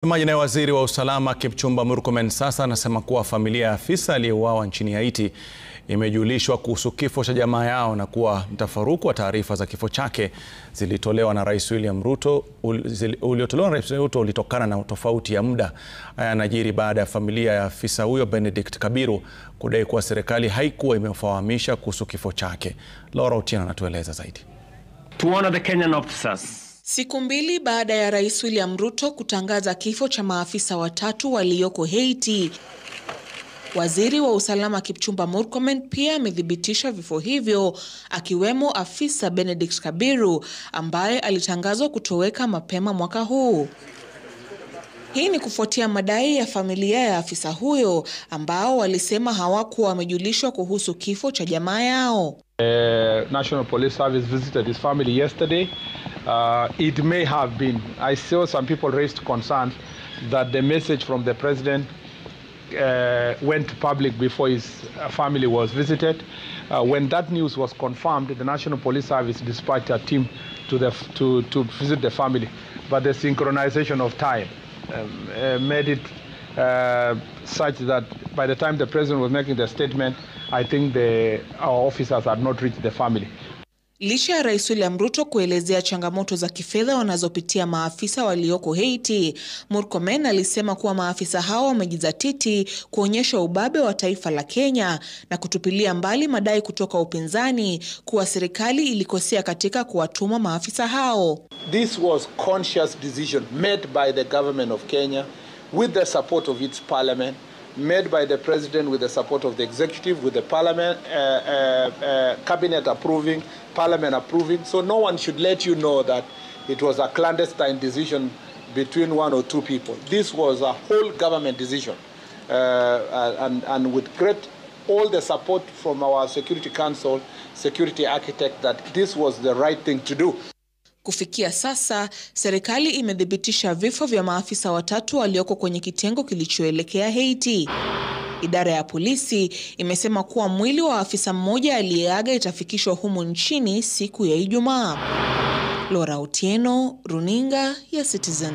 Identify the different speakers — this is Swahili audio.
Speaker 1: Msemaji na waziri wa usalama Kipchumba Murkomen sasa anasema kuwa familia ya afisa aliyeuawa nchini Haiti imejulishwa kuhusu kifo cha jamaa yao na kuwa mtafaruku wa taarifa za kifo chake zilitolewa na Rais William Ruto ulitokana na tofauti ya muda. Haya yanajiri baada ya familia ya afisa huyo Benedict Kabiru kudai kuwa serikali haikuwa imefahamisha kuhusu kifo chake. Laura Otieno anatueleza zaidi.
Speaker 2: To honor the Kenyan officers.
Speaker 3: Siku mbili baada ya Rais William Ruto kutangaza kifo cha maafisa watatu walioko Haiti, waziri wa usalama Kipchumba Murkomen pia amedhibitisha vifo hivyo, akiwemo afisa Benedict Kabiru ambaye alitangazwa kutoweka mapema mwaka huu. Hii ni kufuatia madai ya familia ya afisa huyo ambao walisema hawakuwa wamejulishwa kuhusu kifo cha jamaa yao.
Speaker 4: National Police Service visited his family yesterday. It may have been, I saw some people raised concerns that the message from the president went public before his family was visited. When that news was confirmed, the National Police Service dispatched a team to visit the family. But the synchronization of time made it such that by the time the president was making the statement, I think our officers had not reached the family.
Speaker 3: Licha ya Rais William Ruto kuelezea changamoto za kifedha wanazopitia maafisa walioko Haiti, Murkomen alisema kuwa maafisa hao wamejizatiti kuonyesha ubabe wa taifa la Kenya na kutupilia mbali madai kutoka upinzani kuwa serikali ilikosea katika kuwatuma maafisa hao.
Speaker 5: This was conscious decision made by the government of Kenya with the support of its parliament, made by the president with the support of the executive, with the parliament, cabinet approving, parliament approving. So no one should let you know that it was a clandestine decision between one or two people. This was a whole government decision, and with all the support from our Security Council, security architect, that this was the right thing to do.
Speaker 3: Kufikia sasa, serikali imedhibitisha vifo vya maafisa watatu walioko kwenye kitengo kilichoelekea Haiti. Idara ya polisi imesema kuwa mwili wa afisa mmoja aliyeaga itafikishwa humu nchini siku ya Ijumaa. Laura Otieno, Runinga ya Citizen.